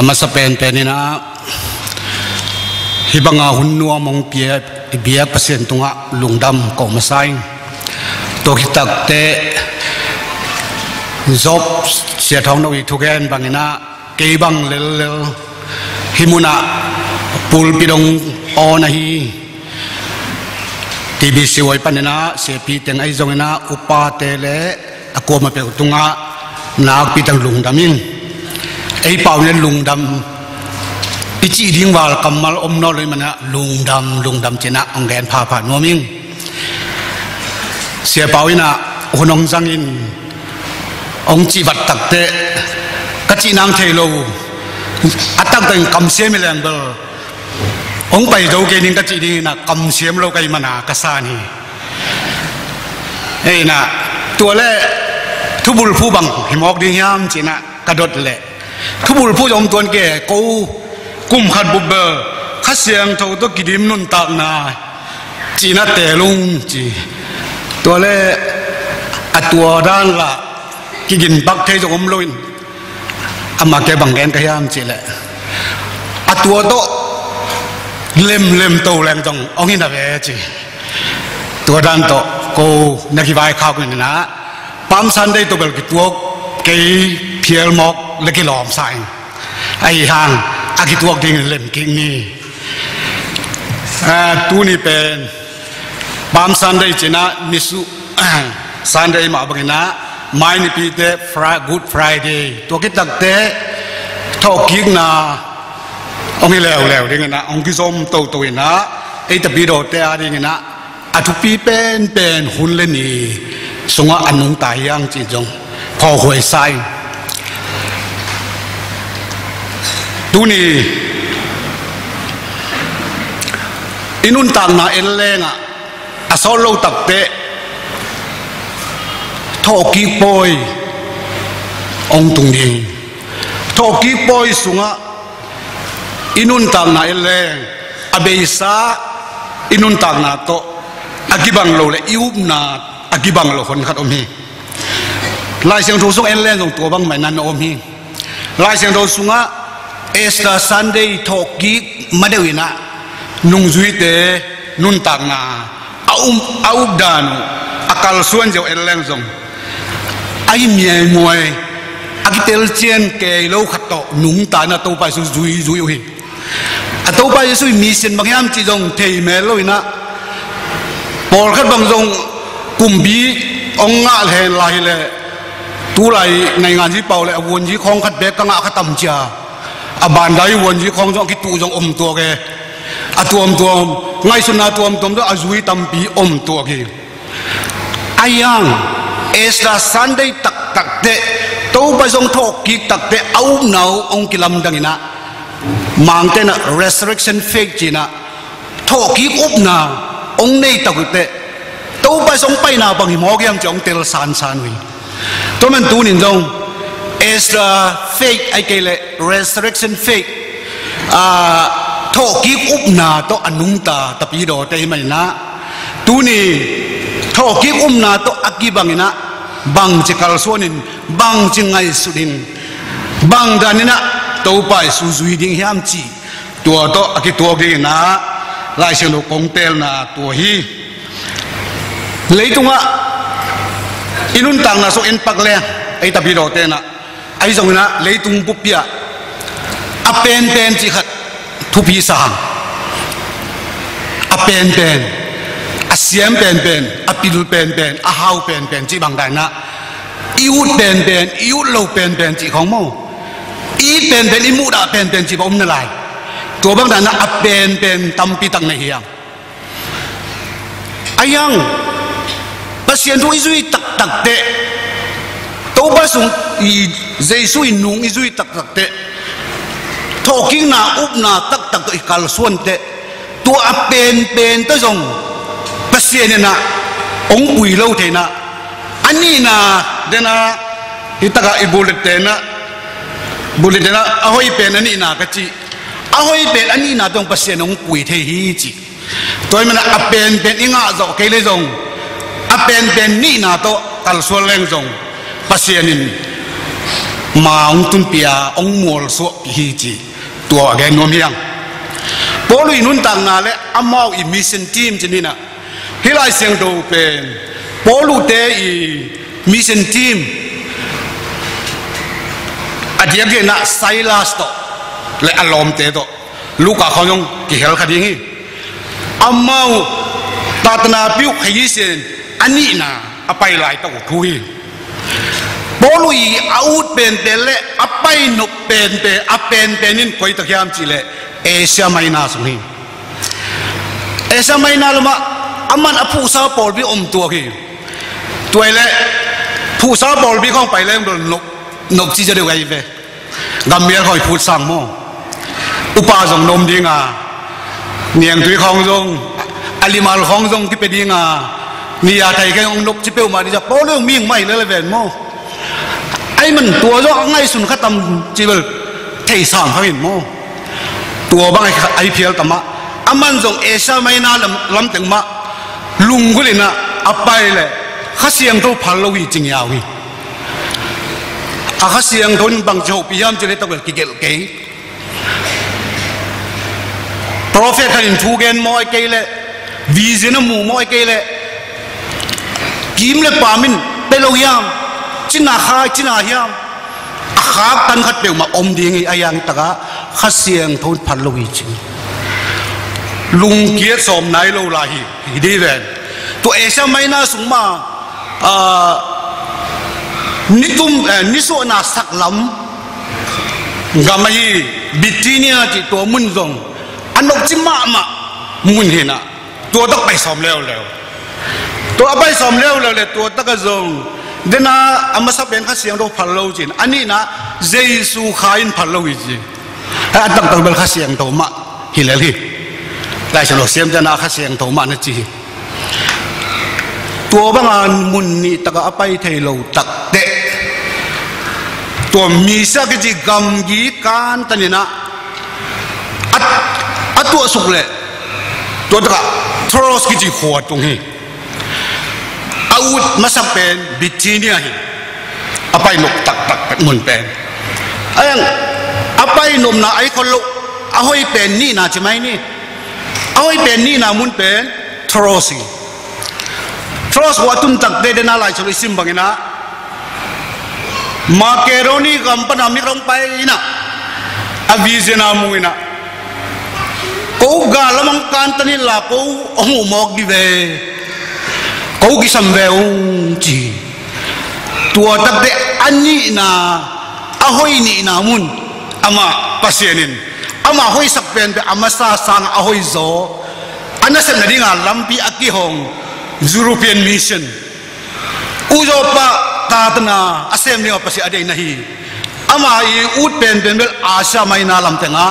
masa pen-penina hibanga hunua mong biak pasien tunga lungdam ko masai to hitak te job sia thong no i thugen bangina ke bang lel himuna pul pidong ona hi TBC wai panena se pi teng ai zongena upa tele akoma pe tunga nak pitang lungdamin ei pau ne lungdam ichi ding wal kamal omno loi mana lungdam chena ongen pha noming sia pawina honong jangin ong chi wat takte kachi nang thelo atak dang kam se meleng bel ong pai do ke ning kachi ding na kam siam lo kai mana kasani ei na tua le thubul phu bang himok ding yam chena kadot le thubul phu jom tuan ke ko kum khat bubbe khasiang tho to kidim nun tak na china telung chi to le atua dan la kigin bak thei jom loin ama ke bangen ka yam chi le atua to lem to leng tong ong in da ve chi tua dan to ko na ki vai kha kun na pam san dei to bel ki tuok ke phiel mok le ki lom sai ai hang aki tuok ding lem king ni tu ni pen pam sunday china nisu sunday ma bangina mai ni pi te good friday to ki tak te thok king na ong lew ding na ong ki som to ina ei ta bi do te a ding na atu pi pen hun le ni sunga anung ta yang chi jong pho hoi sai tu ni inun tang na elenga asolo takte thoki poi ong tung ding thoki poi sunga inun tang na eleng abeisa inun tang na to agibang lo le iup na agibang lo khon khat om hi lai siang thu sung eleng jong to bang mai nan om hi lai siang do sunga Easter Sunday thoki madewina nung zuite nun tangna aum dan akal suan jo eleng jong ai miai moi akitel chen ke lo khato nung ta na to pa su zui hi ato pa su mission bangyam chi jong thei me loina por khat bang jong kumbi ong nga hen lai le tu lai ngai ngan ji pau le won ji khong khat be ka nga khatam cha aban dai won ji khong jong ki tu jong to ke atuam ngai suna tuam do azui tampi to ke ayang Easter Sunday tak te to ba jong thok ki tak te au nau ong kilam dangina mang te na resurrection fake china thok ki up na ong nei tak te to ba jong pai na bang hi mo gyam jong tel san wi to men tu nin jong Easter fake ai kele resurrection fake thoki up na to anung ta tapi do te mai na tu ni thoki na to akibangina bang chikal sonin bang chingai sudin bang danina to pai su zui ding hiam chi tua to aki to gi na lai selo kongtel na to hi leitunga inun tang na so en pakle ai tapi do te na ai jong na leitung pupia a pen chi khat thu pi sang a pen a siam pen a pil pen a hau pen chi bang dai na iut pen iut lo pen chi khong mo i pen i mu da pen chi bom na lai to bang da na a pen tam pi tang na hiang ayang pasien thu izui tak te to ba sung i jesu in nung izui tak te thoking na up na tak to ikal suan te to a pen to jong pasien na ong pui lo the na ani na dena itaka ibulet te na bulit na ahoy pen ani na kachi ahoy pen ani na tong pasien ong pui the hi chi toy mana a pen inga zo ke le jong a pen ni na to kal suan leng jong pasienin มาองตุนเปียองมัวสวกฮีจีตัวแกนวมยังพอลุยนุนต่างนาเลอามาอีมิสเซนทีมจีนี่นะฮิลายเสียงดูเป็นพอลุเตอีมิสเซนทีมอาเดียกนะไซลาสโตและอารมณ์เตโตลูกเขายงกิเฮลคดีงี้อามาตาตนาพิวขยี้เสียนอันนี้นะอไปหลายตัวคุยบอลุยอาวุธเป็นเตเล่อไปนกเป็นเตอเป็นนินคอยตะเคียมจิเล่เอเชียไม่น่าสงหิเอเชียไม่น่าละมาอามันอผู้สาวบอลพี่อมตัวกี้ตัวเล่ผู้สาวบอลพี่ข้องไปเล่นโดนนกจีจะได้ไงเว้กำเมียคอยพูดสั่งโมอุปาจงนมดีงาเนียงตุยของจงอลิมาลของจงที่เป็นดีงานี่อาไทยแกงนกจิเปลมาดิจะโป้เรื่องมิ่งไม่เลยเว้นโมไอ้มันตัวย่อง่ายสุนขัดตำจีเบลเทสามเขาเห็นโมตัวบางไอเพียลตำมะอามันจงเอเชียไม่น่าลำถึงมะลุงก็เลยนะอับไปเลยข้าเสียงตัวพันลวีจริงยาวีข้าเสียงทนบางโจพิยามจะได้ต้องกิเกลเกย์โปรเฟตขันทูเกนมอยเกย์เลยวิจินมูมอยเกย์เลยกิมเลยปามินเปโลยามจินาข้าจินาเฮียมข้าตันขัดเปลมาอมดีงี้อายังตะกะข้าเสียงทนพันลวีจริงลุงเกียรติสมนายโลลาฮีดีเวนตัวเอเชียไม่น่าสงมานิตุมนิโซนาสักลำกามายีบิติเนียจิตัวมุนจงอันนกจิมามุนเห็นนะตัวต้องไปสมแล้วตัวไปสมแล้วตัวตะกะจงเดน่าอามาสับเป็นข้าเสียงเราพันโลจินอันนี้นะเจสุขาอินพันโลวิจิอันตั้งเบลข้าเสียงตัวมาฮิเลลีได้ฉลองเสียงจะน่าข้าเสียงตัวมานะจีตัวบางอันมุนนี่ตะกะไปเทโลตักเตะตัวมีสักจีกำกีการตันนี่นะอัดตัวสุกเลยตัวตะกะทรอสกิจีหัวตรงนี้อาวุธมาสักเป็นบิจีเนียฮีอไปนกตักมุนเป็นไอ้ยังอไปนมนะไอ้คนลุเอาให้เป็นนี่นะใช่ไหมนี่เอาให้เป็นนี่นะมุนเป็นทรอสีทรอสวัตุนตักเดนอะไรชลิซิมบังนะมาเกโรนีกัมปนามิรองไปนะอวิเซนามุยนะกูกาลมังการตันิลากูโอ้หมอกดิเวกูกิสัมเวงจีตัวตักเดอันนี้นะอาหอยนี่นะมุนอามาปัสเซนินอามาหอยสักเป็นไปอามาซาสังอาหอยโซอันนั้นเสนอดีงาลัมปีอักกิฮงEuropean Mission ujopa tatna assembly of pasi adai nahi ama I ut pen bel Asia maina lam tenga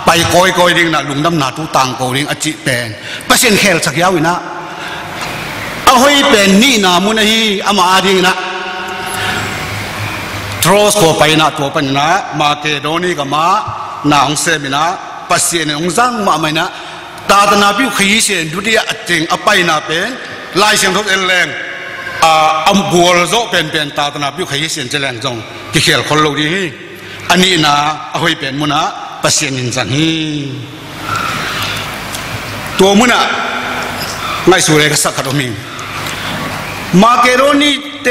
pai koi ding na lungnam na tu tang ko ring achi pen pasien khel sakyawi na ahoi pen ni na munahi ama ading na tros ko pai na to pan na Makedoni ka ma na ong semina pasien ong zang ma mai na tatna bi khi sen dudia ating apai na penลายเสียงทบเอลแรงอัมบัวโซเป็นตาตนาพิวขยี้เสียงเจริญจงที่เขียนคนเราดีอันนี้นะเอาไว้เป็นมุนะปัสเซียนินจังฮีตัวมุนะไม่สุเรกสักขดมิงมาเกโรนีเต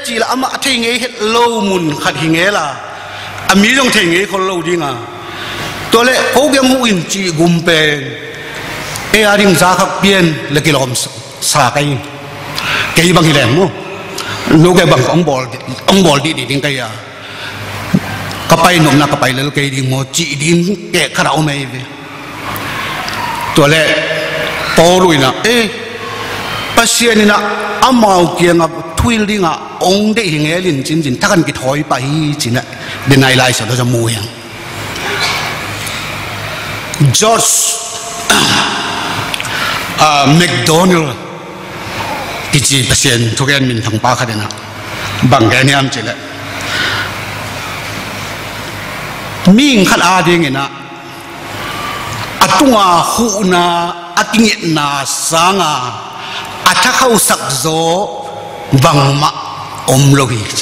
จีละอามาทิ้งเอโลมุนขัดหิงเอล่ะอามีต้องทิ้งเอคนเราดีงาตัวเล่เขาเกี่ยงหูอินจีกุมเป็นเออาริงซาขับเปลี่ยนเล็กลอมสาไกยบางทีแหลมมั้งลูกแกบางองบอลดีดิ้งไกยาก็ไปหนุ่มนักก็ไปแล้วไกดิ้งโมจีดิ้งแกะขราเอาไม่เว้ตัวเล่โตลุยนะปัสเซียนี่นะอามาเกี่ยงกับทวิลดิ้งอ่ะองเดหิงเอลินจินถ้ากันกิถอยไปจินน่ะเดินไอไลน์สุดจะมูยังจอร์จแมคโดนัลด์กิจเปอร์เซ็นต์ทุกอย่างมินทั้งป้าขัดนะบางแกนี่อันเจริญมิ่งขัดอาดีเงินะอัตุงาหูนาอัติเงนาสังาอัตเข้าสักโซบังมะอมโลหิต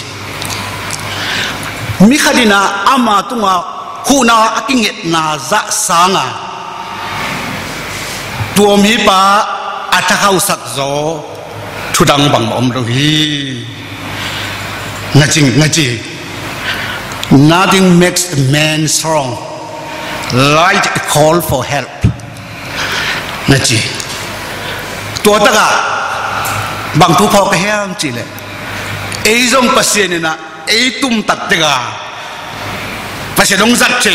mi khadina ama tunga huna akinget na za sanga tua mi pa athakau sak zo thudang bang om lo hi ngaji nothing makes a man strong like a call for help ngaji tua taka bang tu phok hem chi le ei jong pasien na ei tum tak tega pasien dong zat che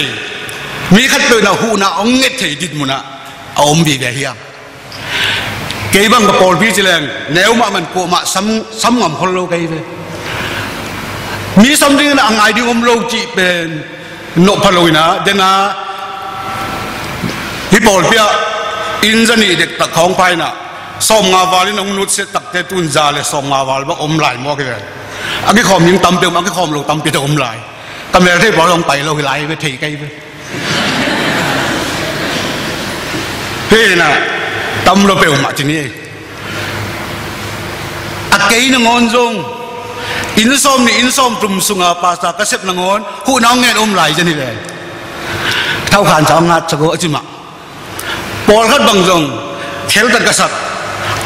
mi khat pe na hu na ong nget thei dit muna om bi ve hiam ke bang ka pol bi chi leng neu ma man ko ma sam ngam hol lo kai ve mi sam ding na angai ding om lo chi pen no phaloi na de na hi pol pia in jani dek ta khong pai na som nga walin ong nut se tak te tun za le som nga wal ba om lai mo ke a cái khom ning tam pe ma cái khom lo tam pe om lai kam le thei bo long pai lo lai ve thei kai ve he na tam lo pe ma chi ni a kei na ngon jong in som tum sunga pa sa ka sep na ngon hu na ngen om lai je ni ve thau khan cha ngat cha go achima pol khat bang jong khel tan ka sat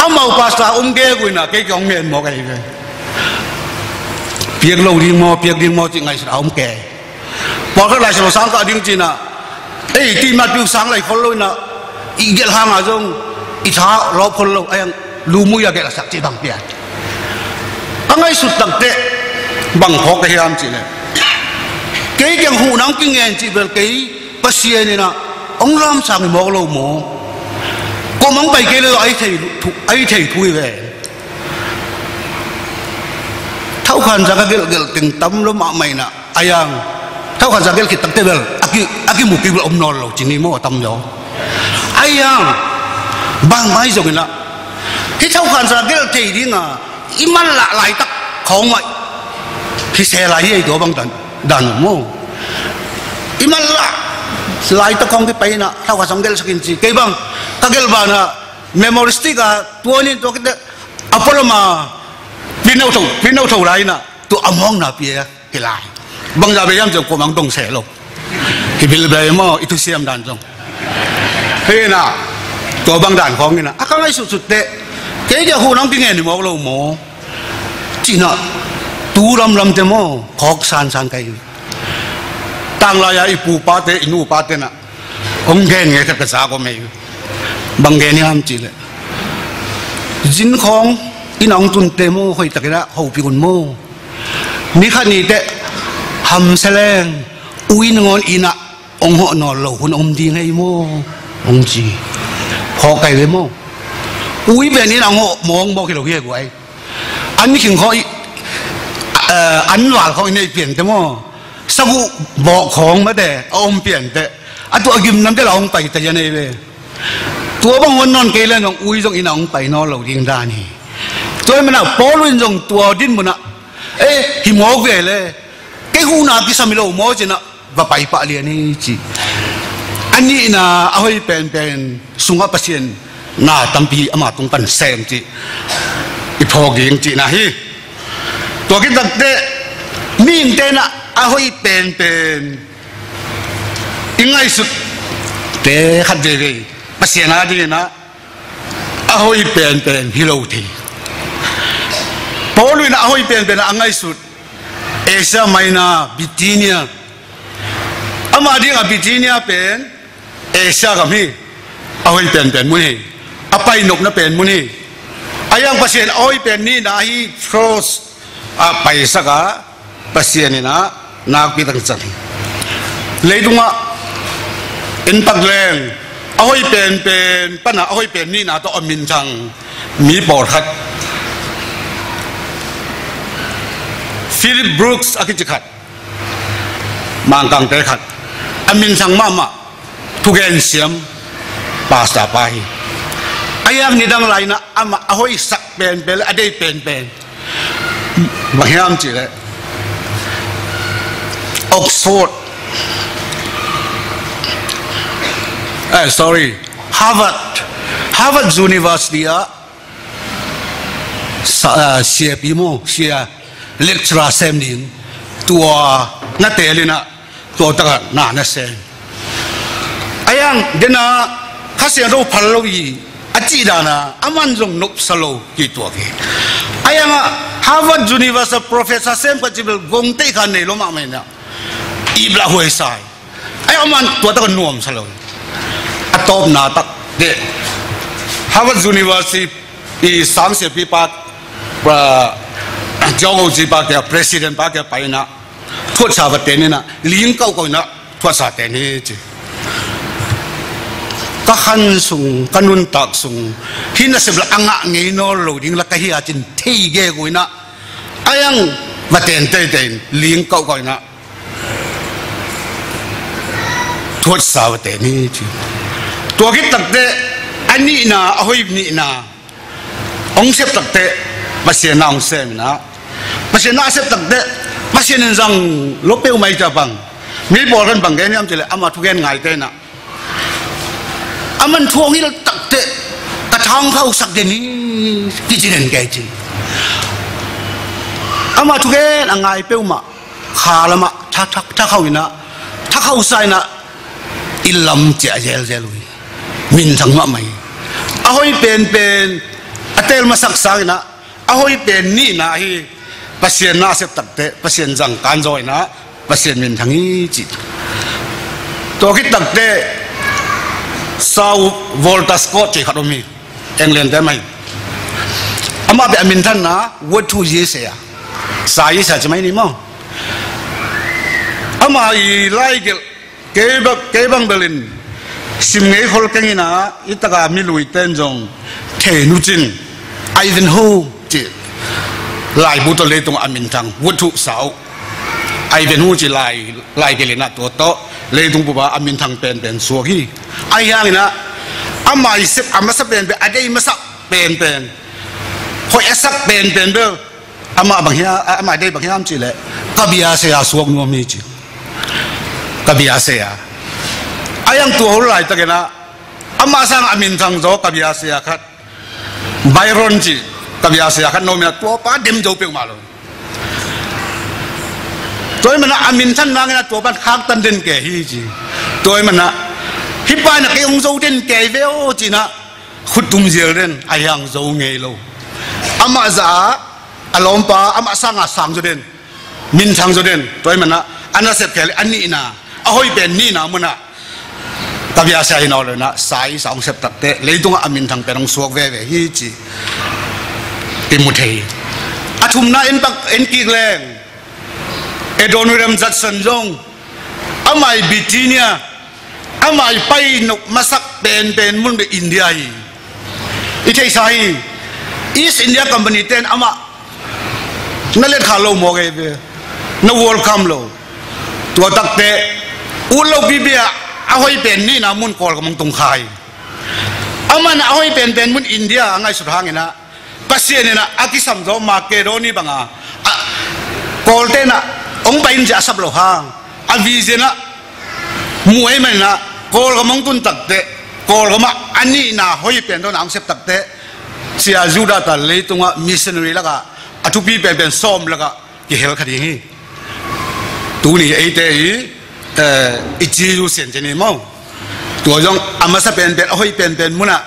amau pa sa ge guina ke kyong ngen mo kai ve piek lo ding mo chi ngai sa om ke pol khat lai sa sang ka ding chi na ei ti ma piu sang lai khol lo na i gel ha ma jong i tha lo khol lo ayang lu mu ya ge la sak chi bang pia angai sut tak te bang khok ke hiam chi le ke kyang hu nang ki ngen chi bel ke pasia ni na ong lam sang mo lo mo ko mong bai ke lo ai thei thui ve thau khan ja ka gel ting tam lo ma mai na ayang thau khan ja gel ki tak te bel aki mu ki om nol lo chi ni mo tam jo ayang bang mai jo na hi thau khan ja gel thei ding a iman la lai tak khong mai hi se lai hi do bang dan mo iman la lai tak khong ki pai na thau khan gel sakin chi ke bang ka gel ba na memoristic a tuanin to ke apoloma pinau thau lai na tu among na pia ke lai bang ja be yam jo ko mang dong se lo hi bil be mo itu siam dan jong he na to bang dan khong ni na a ka ngai su te ke ja hu nang ki nge ni mo lo mo chi na tu lam te mo khok san kai tang la ya ipu pa te inu pa te na ong gen nge ka sa ko me bang gen yam chi le jin khong inong tun te mo hoi takira ho pi kun mo ni kha ni te ham seleng uin ngon ina ong ho no lo hun om di ngai mo ong chi ho kai le mo ui be ni nang ho mong mo ki lo hie guai an ni king khoi an wal khoi nei pian te mo sa gu bo khong ma de om pian te a tu agim nam te la ong pai te ya nei ve tua bang won non ke le nong ui jong ina ong pai no lo ding da ni tôi mà nào bỏ luôn dòng tua din mà ê thì mua về le cái khu nào cái sao mua chứ nè và bảy bạc liền đi chị anh đi na hơi pen sung áp pasien na tâm pi ama tung pan xem chị ít phô giếng chị na hi tua cái đặc thế miếng thế na hơi pen ingai sut thế khát về pasien na đi na hơi pen hilo thì Paul na ahoy pen angai sut Asia Minor Bithynia ama ding a Bithynia pen Asia kam hi ahoy pen muni apai nok na pen muni ayang pasien ahoy pen ni na hi frost a paisa ka pasien ni na pi tang chang leidunga in pagleng ahoy pen pana ahoy pen ni na to amin chang mi bor khat Philip Brooks akichikat mangkang tekhat amin sang mama tugen siam pasta pai ayang nidang laina ama ahoy sak pen adei pen mahiam chile Oxford Harvard University sia pimo sia lecturer sem ding ตัวนัเตลินะตัวตะกันนานะเซไอ้ยังเดนะข้าเสียงเราพัลโลวีอาจีดานะอามันจงนบสโลกี่ตัวกี่ไอ้ยังHarvard University Professor Sam ก็จะเป็นกงเตะกันในโลมาไม่เนี่ยอีบลาหัวใส่ไอ้อามันตัวตะกันนวมสโลอัตบนาตักเด Harvard University อี30 ปีปัดเจ้าของจีปากแก President ปากแกไปนะทวดสาวเตนี่นะลิงเก่าๆนะทวดสาวเตนี่จีก็ขันสูงกันุนตักสูงที่นั่นสิบละอ่างเงี้ยโน่โหลดิ้งละก็เฮียจินที่เกี่ยกุยนะไอ้ยังมาเต้นลิงเก่าๆนะทวดสาวเตนี่จีตัวคิดตักเตอันนี้นะเอาอีกนี่นะองเสพตักเตมาเสียน้องเสียนะมาเสียน้าเสพตักเตมาเสียนจังลบเปลวไม่จับบังมีบอกกันบังแกนี่อันจะเลยอามาทุกแกนไงเตนะอามันทวงที่เราตักเตะกระทางเข้าสักเดนี้กี่จีเด่นแกจีอามาทุกแกนไงเปลวมาขาละมาถ้าเข้าอีนะถ้าเข้าใส่นะอิลลัมเจเจลุยมินทั้งมาไม่เอาให้เป็นอัตเตลมาสักสายนะเอาให้เป็นนี่นะฮีปัสเซียนน่าเสพตักเตะปัสเซียนจังการจอยนะปัสเซียนมินทั้งนี้จิตตัวคิดตักเตะซาววอลตัสก็จีขัดมีเอ็งเลียนได้ไหมอามาเป็นมินทันนะวัตถุเยเสียสายเสียจะไม่นี่มั้งอามาอีไล่เก็บบังเบลินสิมเงยคนกันนะอิตากามิลุยเต้นจงเทนุจินไอเวนโฮจีลายบุตรเลยตรงอามินทังวัตถุสาวไอเวนโฮจีลายเกลินะตัวโตเลยตรงบุบะอามินทังเป็นสัวกี้ไอ้ยังนะอามาอิสอามาสับเป็นอะไรมาสับเป็นพอเอสับเป็นเบลอามาบางอย่างอามาได้บางอย่างจีเลยกับยาเสียสัวงัวมีจีกับยาเสียไอ้ยังตัวหัวไหลตะกี้นะอามาสั่งอามินทังโจกับยาเสียคัดไบรอนจีกับยาเสียคัดโนมีตัวป้าเดมโจเปียกมาเลยตัวมันนะอามินทันนางนะตัวมันข้างตันเด่นแก่ฮีจีตัวมันนะฮิปปานะเกี่ยงโจเด่นแก่เวลจีนะขุดตุ้มเจริญเด่นไอ้ยังโจเงยโลอามาจ้าอารมณ์ป้าอามาสั่งสั่งโจเด่นมินทังโจเด่นตัวมันนะอันนั้นเสพแก่อันนี้นะเอาให้เป็นนี่นะมันนะกับยาเสียนอเลยนะสายสองเสพตักเตะเลยตรงอามินทังเป็นองสวกเวฮีจีติมุเทอาทุมนาเอ็นกีแรงเอโดนวิรัมจัดสันจงอามาบิติเนียอามาไปนกมาสักเป็นมุนไปอินเดียอีเทใช่อีสอินเดียคัมปานีเต้นอามานั่นเลยขาโลโมเกเวนั่นวอลคัมโลตัวตักเตะอุลโลบิเบียเอาให้เป็นนี่นะมุนกอลกับมังตรงไข่อามันเอาให้เป็นมุนอินเดียง่ายสุดทางนะปัสเซียนนะอากิสัมโจมาเกโรนี่บังกอลเตนะองไปอินจะสับโลหางอาวิเจนะมวยมันนะกอลกับมังตุนตักเตะกอลกับมาอันนี้นะให้เป็นตัวหนังเสพตักเตะเสียจูดาตันเลยตรงว่ามิสเซนรีแล้วก็อทุบีเป็นซ้อมแล้วก็กี่เฮลคดีนี้ตัวนี้ไอ้เตะอิจิรูเสียนเจนี่มั้งตัวจงอามาสับเป็นเอาให้เป็นมุนะ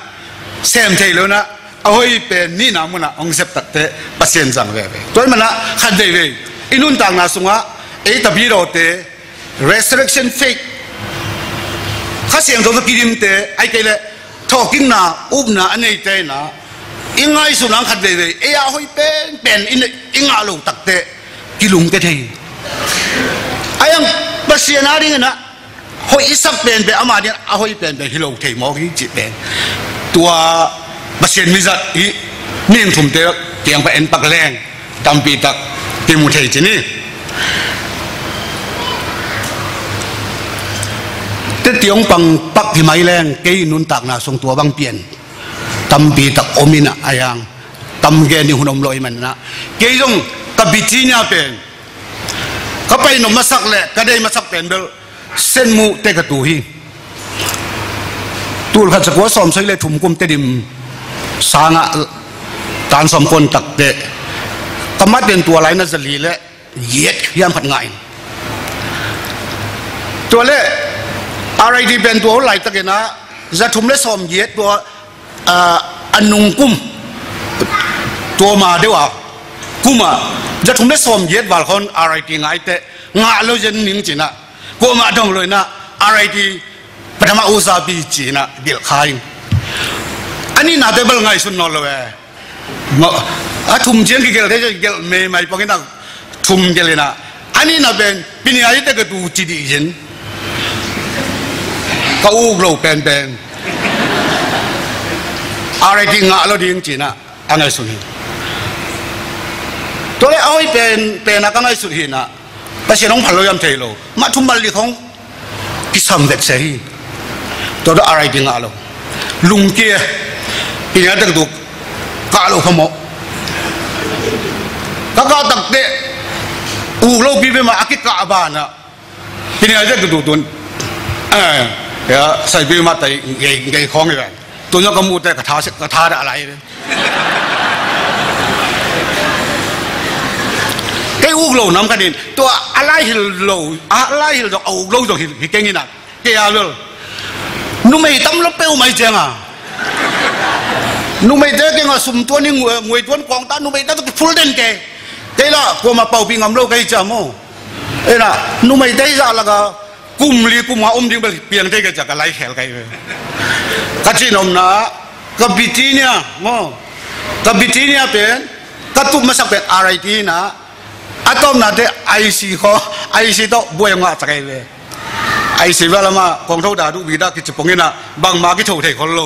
เซมเทแล้วนะเอาให้เป็นนี่นะมุนะองเสพตักเตะปัสเซียนจังเว้ยตัวมันนะขัดเดย์อินุนต่างนาสุงะไอ้ตะบีโรเต resurrection fake ข้าเสียงตัวกิริมเตไอ้เกลทอกินนะอุบนะอันนี้เตนะอิงไงสุนังขัดเดย์ไอ้เอาให้เป็นอิงอาลูตักเตกิลุงเตเทไอ้ยังปัสเซียนาดินะหอยสักเป็นอามาเนี่ยเอาหอยเป็นฮิโลเทมอกิจิเป็นตัวปัสเซียนมิจัดอีนี่ทุ่มเตะเกียงไปเอ็นปักแรงตามปีตักเตมุเทจินี่แต่เตียงปังปักที่ไม้แรงเกยนุนตักนาส่งตัวบางเปลี่ยนตามปีตักอมินะอายังตามเกนี่หุ่นอมลอยมันนะเกยจงตะบิจีเนี่ยเป็นก็ไปนมาสักแหละก็ได้มาสักเป็นเบลเส้นมูเตกตูฮีตูขัดสกัวสอมใช้เลยถุ่มกุมเตดิมสางะการสมคนตักเตะกรรมะเป็นตัวไรนั่นจะลีและ เย็ดยามผัดไงตัวเล่อะไรที่เป็นตัวไหลตะเกนะจะทุ่มเล่สอมเย็ดตัวอนุงกุ้มตัวมาเดี๋ยวกุ้มจะทุ่มเล่สอมเย็ดว่าคนอะไรที่ไงแต่งาเราจะนิ่งจีนะกูมาดองเลยนะอะไรที่ปฐมอุตสาบีจีนะเดี๋ยวขายอันนี้น่าจะเป็นไงสุดนอนเลยทุ่มเชียงกี่เกลได้จะเกลไม่พอกันนะทุ่มเกลนะอันนี้น่าเป็นปีนี้ไอ้แต่ก็ดูจีดีจินก็อู้เราเป็นอะไรที่งาเราดีจริงๆนะอันไหนสุดหินตัวเล็กเอาไว้เป็นนะก็ไม่สุดหินนะแต่เสียน้องพันเรายำเทโลมาทุ่มบาลีของกิสามเด็กเสียตัวเล็กอะไรที่งาเราลุงเกียปีนี้ตั้งตัวกาเราขโมยก็ตั้งแต่อู้เราปีเป็นมาอากิกาบานนะปีนี้ตั้งตัวเดี๋ยวใส่ปีมาแต่ไงของอย่างตัวนี้ก็มูแต่กระทาอะไรเลยไอ้อู้เราน้ำกันดินตัวอะไรหิลโลอะไรหิลเอาเราจะหิลเก่งนี่นะเกี่ยเลยนุ่มไม่ตั้มแล้วเปรี้ยวไม่เจ๋งนุ่มไม่เจ๋งสุ่มตัวนี้งวยตัวกองตานุ่มไม่ตั้งฟูลเด่นแกแต่ละกูมาเป่าปิงอำเราใครจะโม่น่ะนุ่มไม่ได้จะละก็กุมลีกุมมาดิ้งไปเปลี่ยนได้ก็จะกันไล่แขลกันเลยกัจจินอมนะกับบิทีเนี่ยโม่กับบิทีเนี่ยเป็นกับตุ่มมาสักเป็นอะไรทีนะอะตอมน่ะเดไอซีเขาไอซีต้องบวยมาสักเลยไอซีเวลามากองทัพดาดูวิดากิจปงเงินนะบางมากิโถเทคนโล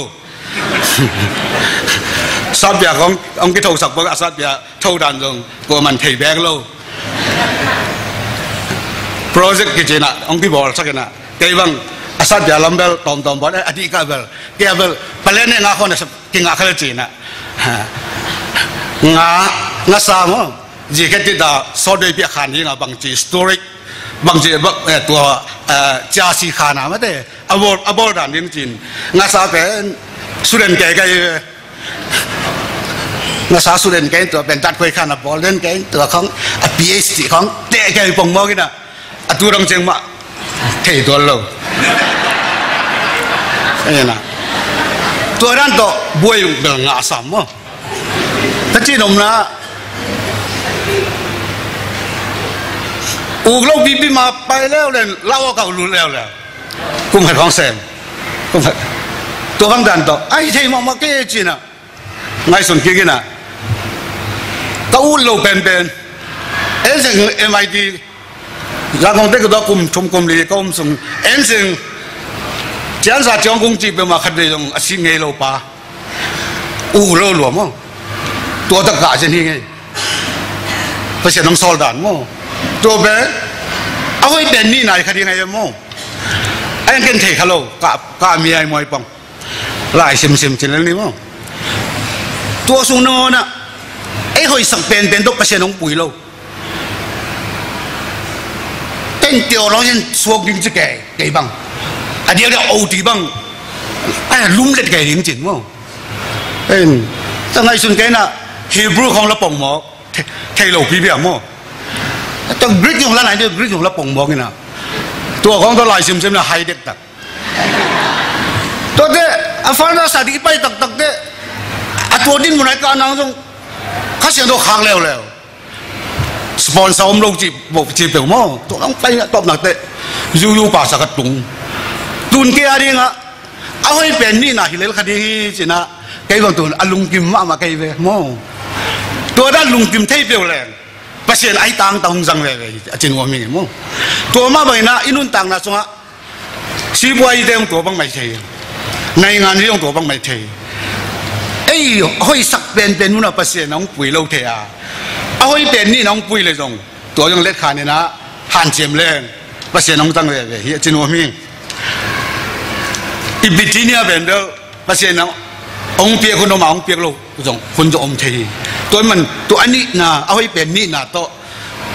สับยาขององกิโถสักบางสับยาเท่าดันลงกูมันเทแบงโลโปรเจกต์กิจนะองค์ที่บอกสักนะเกี่ยวังอาศัยยาลัมเบลตอมบอลอดีตกับเบลเกี่ยเบลเปลี่ยนเนี่ยงาคนเนี่ยกินงาเขาเลยจีนะงาสามจีเกติดาโซเดียขันนี่นะบางจีสตอริกบางจีตัวจาซีขานะไม่ได้อบอลด่านจริงๆงาสามเป็นสุดเด่นแก่งาสามสุดเด่นแก่ตัวเป็นจัดคุยขันบอลเด่นแก่ตัวของPhD ของเด็กแก่ปงมอกินะตัวรังเจงมาเทตัวเราเนี่ยนะตัวนั้นตัวบวยเดินงาสามมั้งแต่ที่นมนะอูเราบีมาไปแล้วเลยเล่าก็รู้แล้วกุ้งหัดของแซมกุ้งหัดตัวฟังดันตัวไอ้ที่มาเกจินะไงส่วนกี่กินะก็อูเราเป็นเอ็นซึ่งMIT然后这个到从公里到我们从安省，江沙江公这边嘛，看这种新街楼吧，5楼了嘛，多得干些呢，不是能烧蛋嘛，多呗，เอาไว้เป็นนี่ไหนคดีไงมั้งไอ้กันเทคฮัลโหลกะมีไอ้มวยปองหลายซิมจริงแล้วนี่มั้งตัวสุนทรน่ะไอ้หอยสังเป็นตัวประเสริฐของปุ๋ยเรา掉老人说经济给帮，啊，掉了欧地帮，哎，弄了给零钱么？但係算緊啦 ，Hebrew 講啦幫忙，睇路邊邊麼？當 Greek 用啦，嗱啲 Greek 用啦幫忙嘅啦，ตัว講到來閃閃啦，係的得，ตัวเด้啊，反正實際擺得เด้，啊，ตัว啲冇嚟講那種，佢成到行了。สปอนเซอร์เราจีบเปล่ามั้งตัวน้องไปตบหนักเตะยูป่าสักตุงตุนเกียร์ดิงะเอาให้เป็นนี่นะฮิเลลคดีจีนะไกบางตัวอลุงกิมมาไกเวมั้งตัวด้านลุงกิมเทปเปล่าเลยประเสริฐไอ้ตังตองจังเลยจีนว่ามีมั้งตัวมาไปนะอินุนตังนะสงะชีบัวอีเดียงตัวบังไม่ใช่ในงานนี้ต้องตัวบังไม่ใช่ไอ้ให้สักเป็นนู่นนะประเสริฐน้องปุ๋ยเราเทียเอาไว้เป็นนี่น้องปุ้ยเลยจงตัวยังเล็กขานี่นะหันเจียมแรงภาษาน้องตั้งเลยเฮียจินวมิงอีบิทีเนี่ยเป็นเด้อภาษาน้ององเปียคนน้องมาองเปียลูกจงคนจะอมทีตัวมันตัวอันนี้นะเอาไว้เป็นนี่นะตัว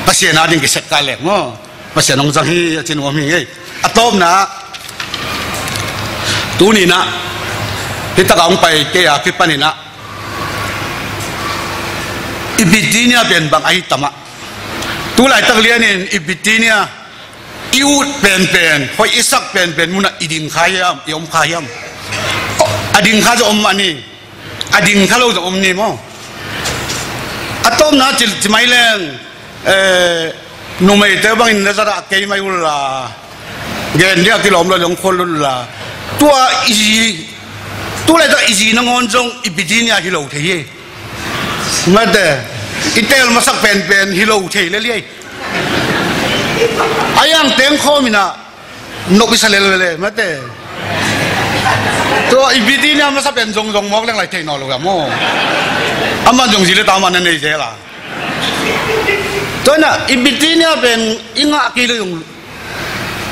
ภาษาหน้าดิ้งกิจการแหลกมั้งภาษาน้องจังเฮียจินวมิงเอ้อะต้มนะตัวนี้นะที่ตะกองไปเกี่ยคิดปนี่นะอีบิดีเนี่ยเป็นบางไอ้ตมะ tu lại tắc liên in ibitinia yêu pen hoi isak pen muna iding khayam iom khayam ading kha zo om ani ading khalo zo om ni mo atom na chil mai leng numai te bang in nazara ke mai ula gen dia kilom lo long khol la tua iji tu lại ta iji na ngon jong ibitinia hilo the ye mate itel masak pen hilo the le le ayang teng kho mina no bisale le mate to ibitinia masak pen jong mok leng lai the no lo ga mo ama jong jile ta man nei je la to na ibitinia pen inga ki le yung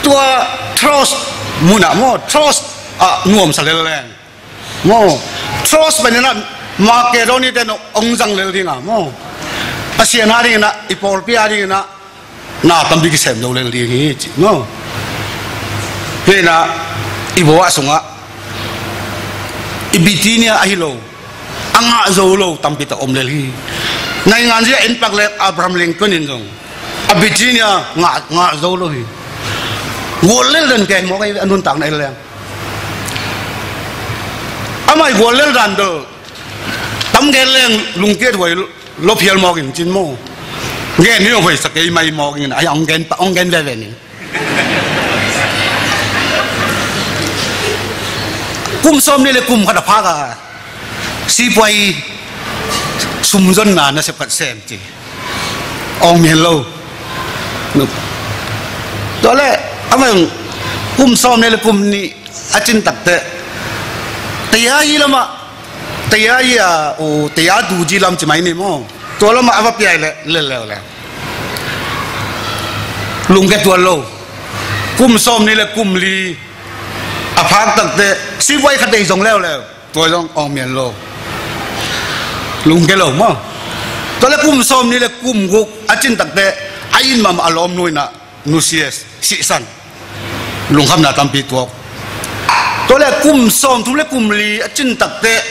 tua trust muna mo trust nuom sale le mo trust banana makedoni ten ongjang le ringa mo asiana ri na ipol pia ri na tambi ki sem lo le ri mo he na ibo asunga ibitinia ahilo anga zo lo tampi ta om le hi nai ngan je en pak le Abraham Lincoln in jong ibitinia nga zo lo hi ngol le den ke mo kai anun tak nai le amai ngol le dan do tấm đen lên lùng kia thôi lốp hiền mò cái chín mò nghe nếu phải sạc cái mày mò cái này ông gen về này cung xóm này là cung khát phá cả si quay sum dân là nó sẽ phải xem chứ ông miền lâu đó là ông cung xóm này là cung ni ở trên tập tệ tây ai lắm mà tây ai tây ai du ji làm chỉ mấy niệm không, tôi làm mà áp bia lẹ, lùng cái tuần lâu, cùm xóm này là cùm li, áp phá tận thế, si quay khát đầy giống lẹ, tôi giống ông miền lâu, lùng cái lâu mà, tôi là cùm xóm này là cùm gốc, ở trên tận thế, ai mà alom nuôi na, nusies, sĩ san, lùng khăm na tam pi tuộc, tôi là cùm xóm, tôi là cùm li, ở trên tận thế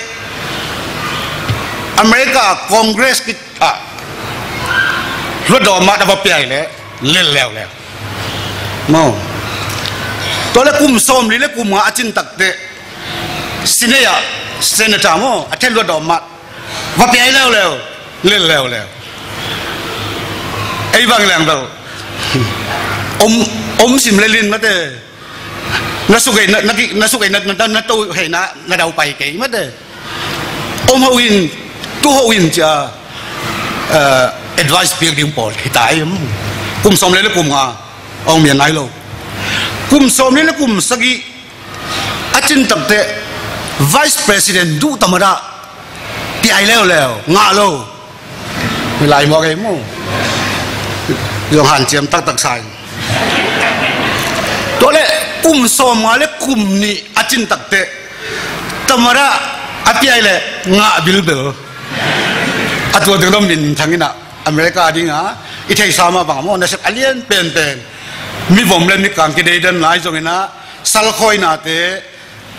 America Congress ki rốt đỏ mặt đã vào bìa lẽ lên lèo mau tôi là cùng xóm đi là cùng ngã trên tắc tệ senator mo attend rốt đỏ mặt vào bìa lèo lên lèo ấy vang lèng đâu ông sim lên mất đấy nó suy nó tôi hay nó đầu bay cái mất đấy ông hậu in tu hậu in cha advice việc điểm bỏ thì tại cùng xóm lấy là cùng ông miền này luôn cùng xóm lấy là cùng sagi achin tập te vice president du tamara thì ai leo ngã lâu lại mọi cái mu dùng hàn chiếm tắc sai tôi lại cùng xóm mà lấy cùng ni achin tập te tamara api ai le ngã bilbel atwa de dom min thangina America dinga I thei sama bang mo na sek alien pen mi bom len mi kang ki dei dan lai zongena sal khoi na te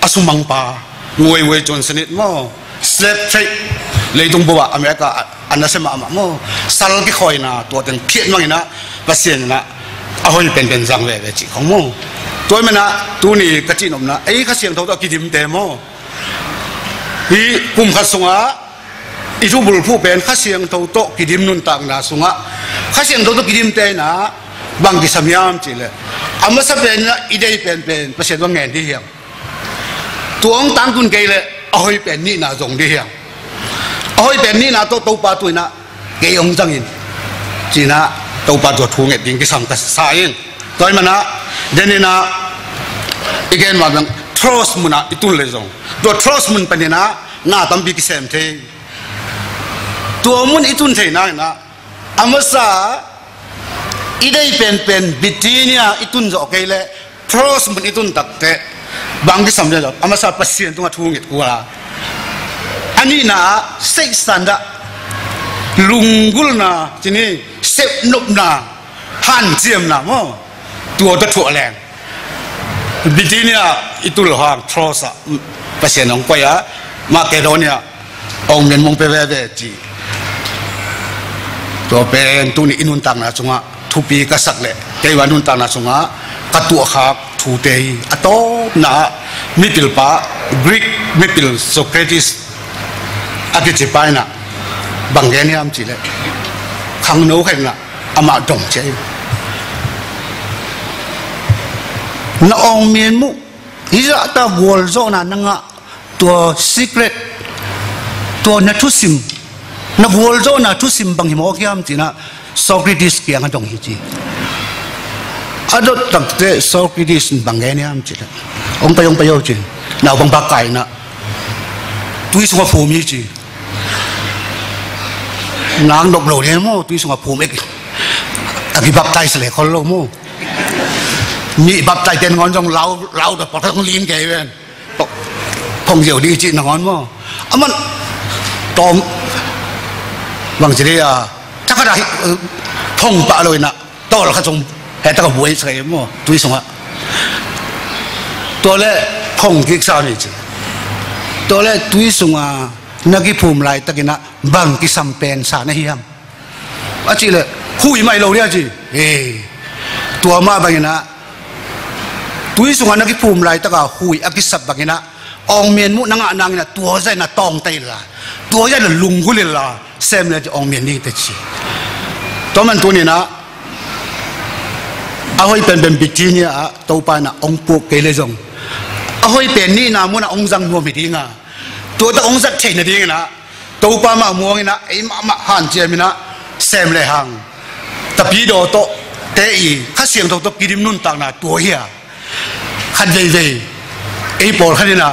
asumang pa ngoi Johnson it mo slap trade leitung bowa America anasema ama mo sal ki khoi na to ten phiet mangina pasien na ahoi pen jang ve chi khong mo toy mena tu ni ka chi nom na ei kha siang tho to ki dim te mo hi kum kha sunga isu bul phu pen kha siang tho to ki dim nun tak na sunga kha siang tho to ki dim te na bang ki samyam chi le ama sa pen na idei pen pasien wa ngen di hiang tuang tang kun ke le ahoi pen ni na zong di hiang ahoi pen ni na to pa tu na ke ong jang in chi na to pa to thu nge ding ki sam ka sa in toy mana denina again ma bang trust muna itun le zong do trust mun panina na tam bi ki sem the to mun itun the na amasa idei pen bitinia itun zo ke le trust mun itun tak te bang ki sam le amasa pasien tunga thu nge ku la ani na sei sanda lungul na chini sep nup na han chiam na mo tua ta thua leng bitinia itul hang trosa pasien ong paya Macedonia ong men mong pe ve chi ตัวเป็นตัวนี้อินุนตังนะจงะทุปีกษัตริย์เลยเทวานุนตังนะจงะกัตัวขักทูเตยอัตโตนะมิติลปะกรีกมิติลโซเครติสอากิจิปายนะบางแกนี่อันจีเลยขังโน้กันนะอามาดงเจน้องเมียนมุอิจฉาวัวโซนันงะตัว secret ตัวนัทุสิมนักวัวโซนัทุสิมบางหิมโอกี้อันจีนะโซเครติสเกียงกันดงฮิจีอาดตักเตะโซเครติสบางแกนี่อันจีละองไปเอาจีน่าบังบักไก่นะตุยสงฆ์ภูมิจีนางดกโหลเนี่ยโม่ตุยสงฆ์ภูมิอากิบับไตสเลคนโลโม่มีบับไตเต็นงอนจงเราแต่พอทั้งลิ้นแกเว้นพงเดียวดีจีนงอนโม่อามันตอมบางทีเนี่ยถ้าก็ได้พงปะเลยนะตัวเราก็จงแต่ตะกบวยใส่โม่ตุยสงฆ์ตัวเล่พงกิกซานี่จีตัวเล่ตุยสงฆ์นักภูมิไรตะกินะบางกิสัมเป็นสารเฮียมอาจีเลยคุยไม่เราเนี่ยจีตัวมาบางนะตุยสงฆ์นักภูมิไรตะกะคุยอากิสับบางนะองเมียนมุนังนางนะตัวใจนะตองเตยละตัวใจนะลุงกุลิละเซมเลยจะองเมียนนี่เตจีตัวมันตัวนี้นะเอาให้เป็นบิจิเนี่ยตัวไปนะองปุกเกลจงเอาให้เป็นนี่นะมุนะองจังมัวไม่ดีงาตัวตะองสักเทนดีนะตัวป้ามามัวนะไอ้มาหันเจียมินะเซมเลยหังแต่ปีโดโตเตอีข้าเสียงตัวกิริมนุ่นต่างนะตัวเฮียขันเว่ยไอ้ปอลขันนี่นะ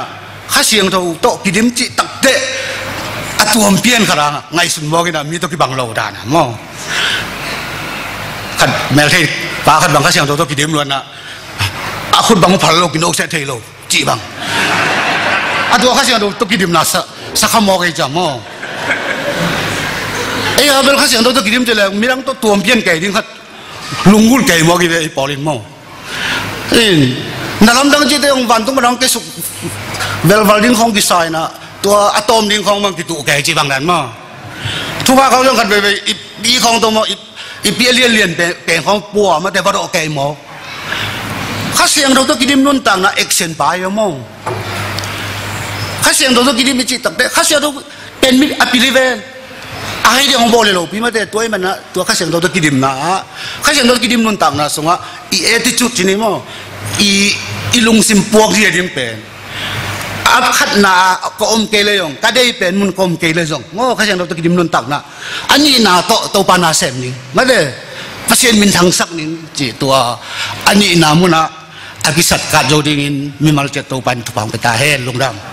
ข้าเสียงตัวกิริมจิตักเตะตัวเปลี่ยนขนาดไงสุนบอกนะมีตัวกิบังเราด่านะมั่งขันแมลที่ป้าขันบังข้าเสียงตัวกิริมล้วนนะคุณบังพัลโลกินโอเซเทโลจีบังตัวข้าเสียงตัวกิดิมน่ะสักขโมยจ้ะมั่งไอ้อาเบลข้าเสียงตัวกิดิมจะเลยมีทั้งตัวเปลี่ยนไก่ดิ้งขัดลุงกุลไก่มั่งกินไอ้ปอลินมั่งนั่นลำดังจีเตองวันต้องมาดังเกสุเวลวัลดิ้งของกิสายนะตัวอะตอมดิ้งของมันกิตุไก่จีบังนั่นมั่งทุกภาคเขาต้องขัดไปอีของตัวมั่งอีเปียเลียนแก่ของปัวมาแต่พอดอกไก่มั่งข้าเสียงตัวกิดิมนุ่นต่างนะเอ็กเซนไปมั่งข้าเสียงตัวกิริมิจิตักเตะข้าเสียงตัวเป็นมิอภิริเวนอะไรที่ของบอลเลยลูกพี่มาเตะตัวมันนะตัวข้าเสียงตัวกิริมนะข้าเสียงตัวกิริมนุ่นต่างนะสงะอีเอติจุดที่นี่มั้งอีลุงซิมปวกที่ยังเป็นอับขัดนาก็อมเกเลยองก็ได้เป็นมุนก็อมเกเลยองง้อข้าเสียงตัวกิริมนุ่นต่างนะอันนี้นาตัวปานาเซมนี่มาเตะภาษามินทางสักนี่จีตัวอันนี้นามุนะอากิสัตกาโจดิงินมีมาลเจตัวปันทุบางไปตาเฮลงดำ